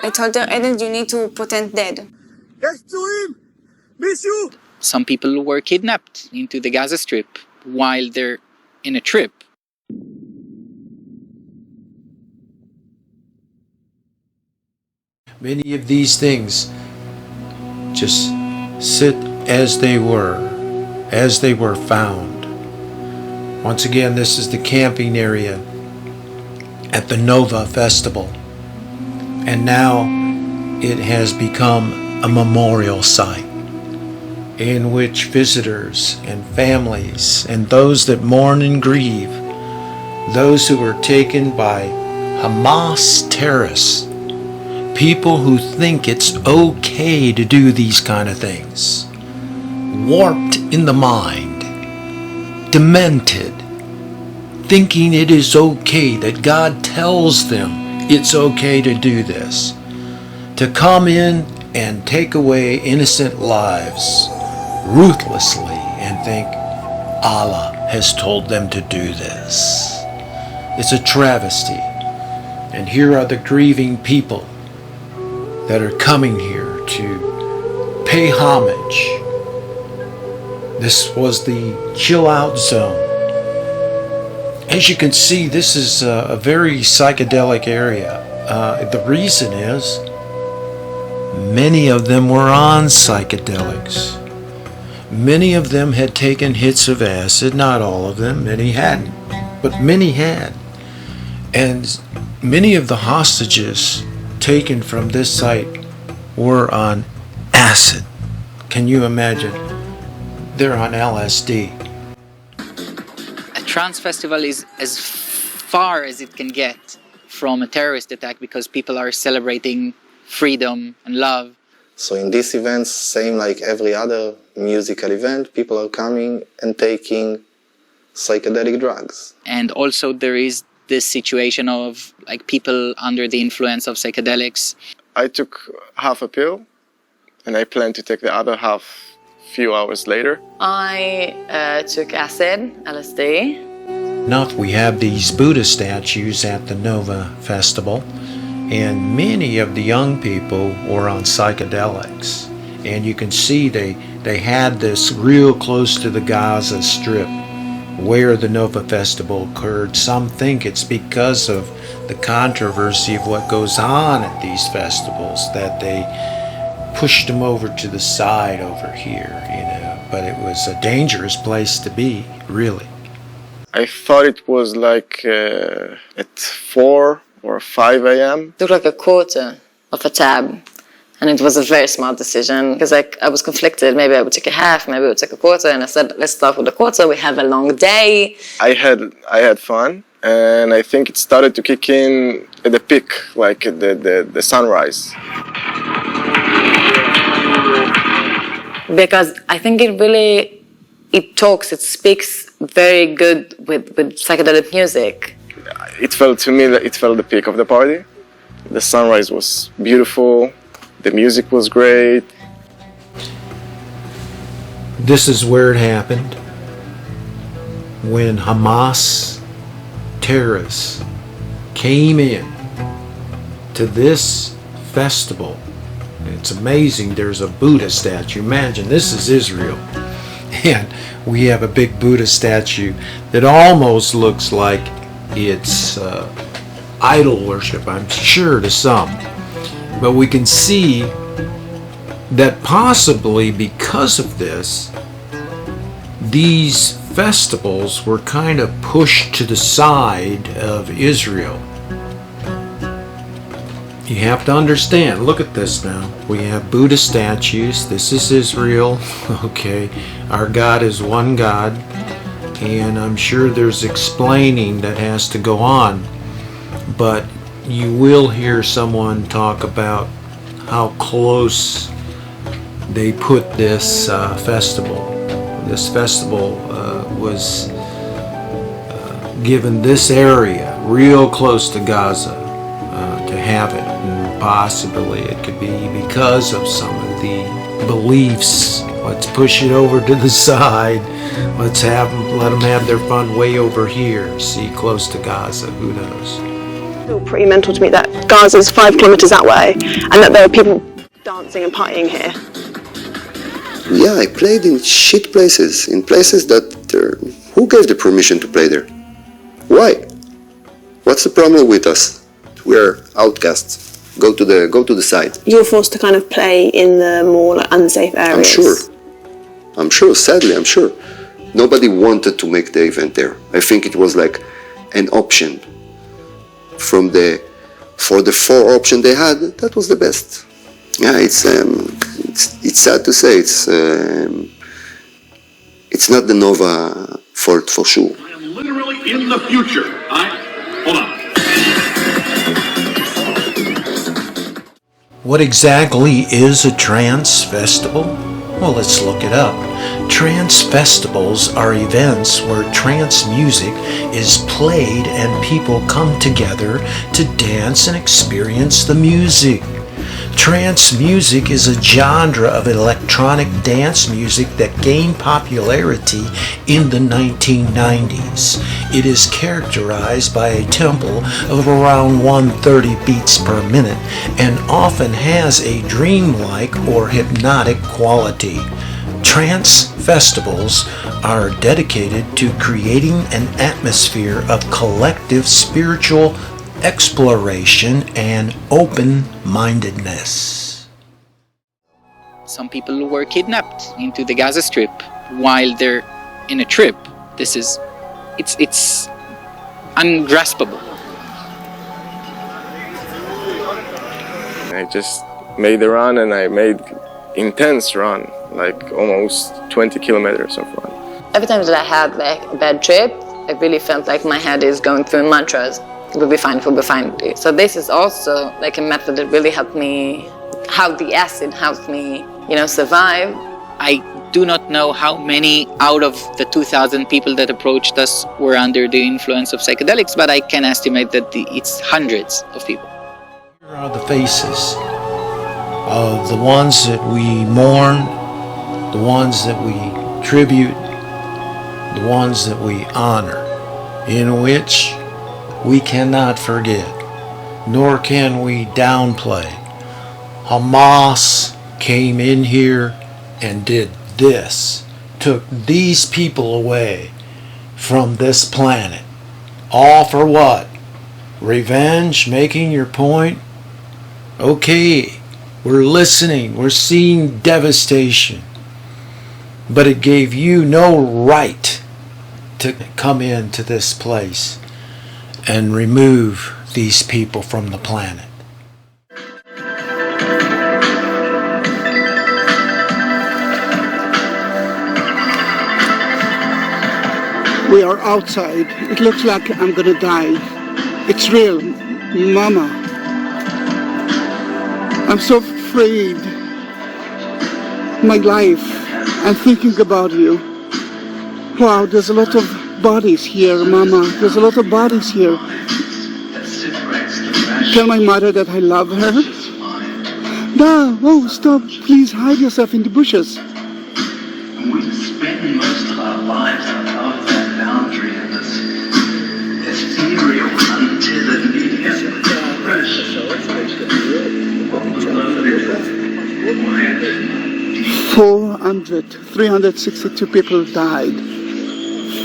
I told her, Eden, you need to pretend dead. Some people were kidnapped into the Gaza Strip while they're in a trip. Many of these things just sit as they were found. Once again, this is the camping area at the Nova Festival. And now it has become a memorial site in which visitors and families and those that mourn and grieve, those who were taken by Hamas terrorists, people who think it's okay to do these kind of things, warped in the mind, demented, thinking it is okay, that God tells them it's okay to do this, to come in and take away innocent lives ruthlessly and think Allah has told them to do this. It's a travesty. And here are the grieving people that are coming here to pay homage. This was the chill out zone. As you can see, this is a very psychedelic area. The reason is many of them were on psychedelics. Many of them had taken hits of acid, not all of them, many hadn't, but many had. And many of the hostages taken from this site were on acid. Can you imagine? They're on LSD. A trance festival is as far as it can get from a terrorist attack because people are celebrating freedom and love. So in these events, same like every other musical event, people are coming and taking psychedelic drugs. And also there is this situation of like people under the influence of psychedelics. I took half a pill and I plan to take the other half a few hours later. I took acid, LSD. Enough, we have these Buddha statues at the Nova Festival, and many of the young people were on psychedelics. And you can see they had this real close to the Gaza Strip where the Nova Festival occurred. Some think it's because of the controversy of what goes on at these festivals that they pushed them over to the side over here, you know. But it was a dangerous place to be, really. I thought it was like at 4 or 5 a.m. Took like a quarter of a tab. And it was a very smart decision because I was conflicted. Maybe I would take a half, maybe I would take a quarter. And I said, let's start with a quarter. We have a long day. I had fun. And I think it started to kick in at the peak, like at the sunrise. Because I think it speaks very good with psychedelic music. It felt to me that it felt the peak of the party. The sunrise was beautiful. The music was great. This is where it happened. When Hamas terrorists came in to this festival. It's amazing, there's a Buddha statue. Imagine, this is Israel. And we have a big Buddha statue that almost looks like it's idol worship, I'm sure, to some. But we can see that possibly because of this, these festivals were kind of pushed to the side of Israel. You have to understand, look at this now. We have Buddha statues. This is Israel. Okay, our God is one God. And I'm sure there's explaining that has to go on. But you will hear someone talk about how close they put this festival. This festival was given this area real close to Gaza to have it. And possibly it could be because of some of the beliefs. Let's push it over to the side. Let them have their fun way over here. See, close to Gaza. Who knows? still pretty mental to me that Gaza's 5 kilometers that way and that there are people dancing and partying here. Yeah, I played in shit places, in places that who gave the permission to play there? Why? What's the problem with us? We're outcasts. Go to the side. You were forced to kind of play in the more like, unsafe areas. I'm sure, sadly, I'm sure. Nobody wanted to make the event there. I think it was like an option. For the 4 options they had, that was the best. Yeah, it's sad to say, it's not the Nova fault for sure. I am literally in the future. Hold on. What exactly is a trance festival? Well, let's look it up. Trance festivals are events where trance music is played and people come together to dance and experience the music. Trance music is a genre of electronic dance music that gained popularity in the 1990s. It is characterized by a tempo of around 130 beats per minute and often has a dreamlike or hypnotic quality. Trance festivals are dedicated to creating an atmosphere of collective spiritual exploration and open-mindedness. Some people were kidnapped into the Gaza Strip while they're in a trip. It's ungraspable. I just made a run, and I made intense run, like almost 20 kilometers of run. Every time that I had like a bad trip, I really felt like my head is going through mantras. It will be fine, it will be fine. So this is also like a method that really helped me, how the acid helped me, survive. I do not know how many out of the 2,000 people that approached us were under the influence of psychedelics, but I can estimate that it's hundreds of people. Here are the faces of the ones that we mourn, the ones that we tribute, the ones that we honor, in which we cannot forget, nor can we downplay. Hamas came in here and did this, took these people away from this planet. All for what? Revenge? Making your point? Okay, we're listening, we're seeing devastation, but it gave you no right to come into this place and remove these people from the planet. We are outside. It looks like I'm gonna die. It's real, Mama. I'm so afraid. My life, I'm thinking about you. Wow, there's a lot of bodies here, Mama. There's a lot of bodies here. Tell my mother that I love her. No, oh, stop. Please hide yourself in the bushes. We spend most of our lives above that boundary of this ethereal, untethered medium. 362 people died.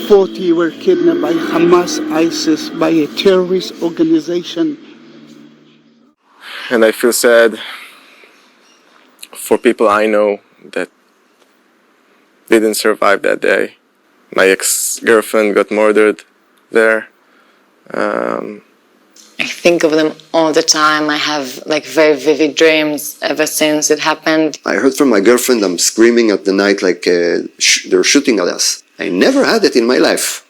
40 were kidnapped by Hamas, ISIS, by a terrorist organization. And I feel sad for people I know that didn't survive that day. My ex-girlfriend got murdered there. I think of them all the time. I have like very vivid dreams ever since it happened. I heard from my girlfriend, I'm screaming at the night like they're shooting at us. I never had it in my life.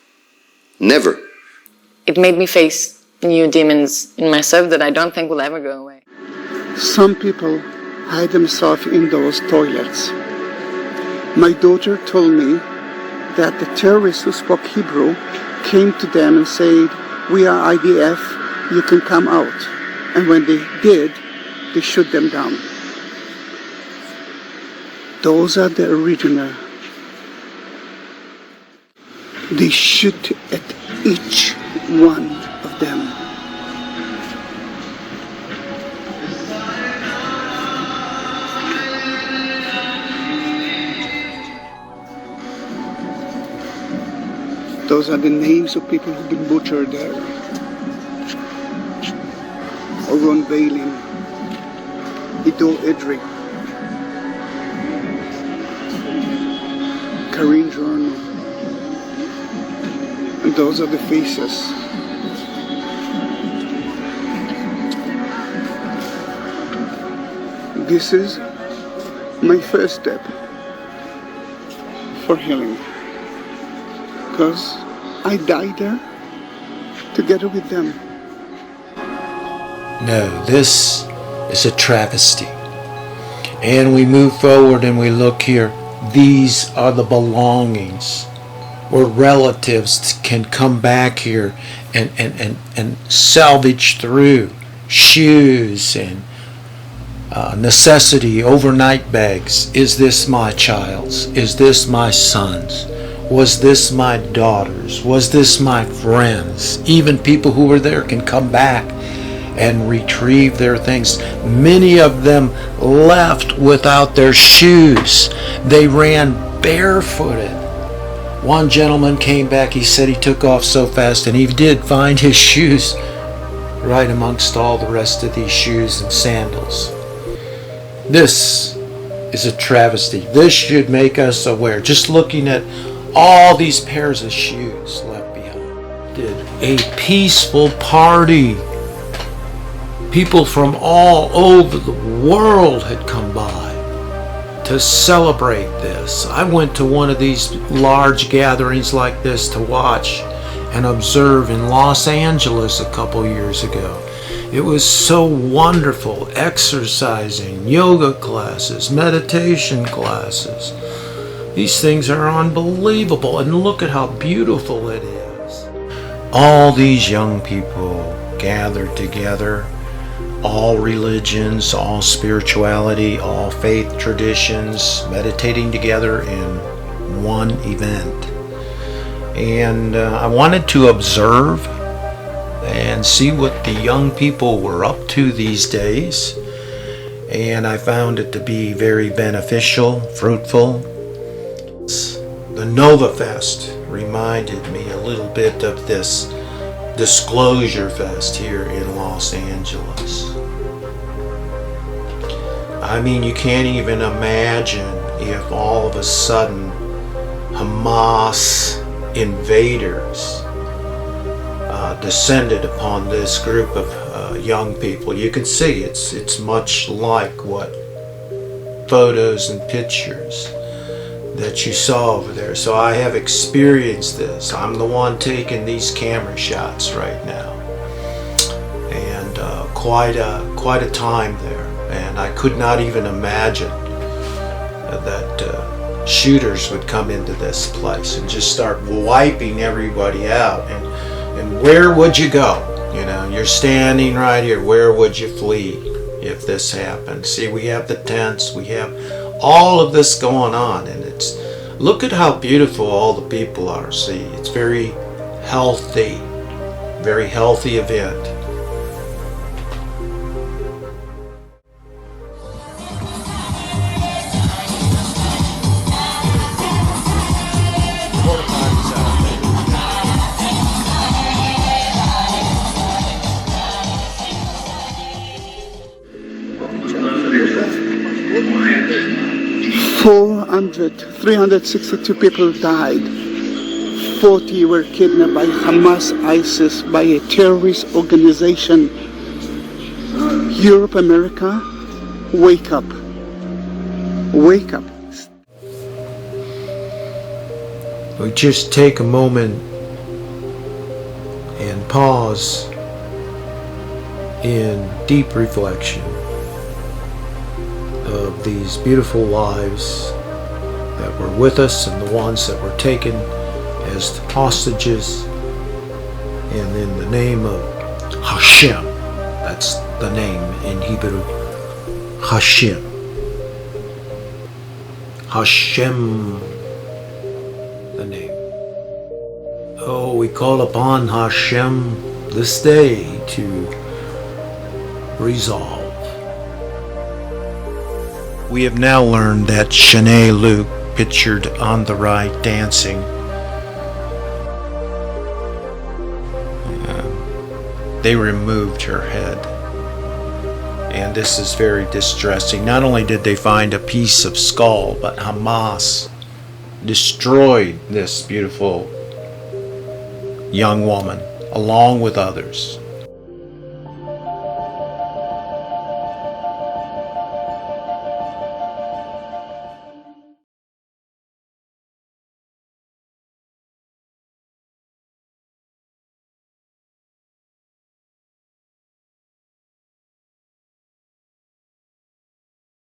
Never. It made me face new demons in myself that I don't think will ever go away. Some people hide themselves in those toilets. My daughter told me that the terrorists who spoke Hebrew came to them and said, "We are IDF, you can come out." And when they did, they shoot them down. Those are the original. They shoot at each one of them. Those are the names of people who've been butchered there. Oron Bailin, Idol Edric, Karine Journo. And those are the faces. This is my first step for healing, because I died there together with them. No, this is a travesty. And we move forward and we look here. These are the belongings where relatives can come back here and salvage through shoes and necessity, overnight bags. Is this my child's? Is this my son's? Was this my daughter's? Was this my friend's? Even people who were there can come back and retrieve their things. Many of them left without their shoes. They ran barefooted. One gentleman came back, he said he took off so fast, and he did find his shoes right amongst all the rest of these shoes and sandals. This is a travesty. This should make us aware. Just looking at all these pairs of shoes left behind. Did a peaceful party. People from all over the world had come by to celebrate this. I went to one of these large gatherings like this to watch and observe in Los Angeles a couple years ago. It was so wonderful. Exercising, yoga classes, meditation classes. These things are unbelievable, and look at how beautiful it is. All these young people gathered together, all religions, all spirituality, all faith traditions, meditating together in one event. And I wanted to observe and see what the young people were up to these days. And I found it to be very beneficial, fruitful. The Nova Fest reminded me a little bit of this Disclosure Fest here in Los Angeles. I mean, you can't even imagine if all of a sudden Hamas invaders descended upon this group of young people. You can see it's much like what photos and pictures that you saw over there. So I have experienced this. I'm the one taking these camera shots right now, and quite a time there. And I could not even imagine that shooters would come into this place and just start wiping everybody out. And where would you go? You know, you're standing right here. Where would you flee if this happened? See, we have the tents. We have all of this going on, and look at how beautiful all the people are. See, it's very healthy event. What? 362 people died. 40 were kidnapped by Hamas, ISIS, by a terrorist organization. Europe, America, wake up. Wake up. We just take a moment and pause in deep reflection of these beautiful lives that were with us and the ones that were taken as hostages, and in the name of Hashem, that's the name in Hebrew, Hashem, the name. Oh, we call upon Hashem this day to resolve. We have now learned that Shanae Luke, pictured on the right dancing, they removed her head. And this is very distressing. Not only did they find a piece of skull, but Hamas destroyed this beautiful young woman along with others.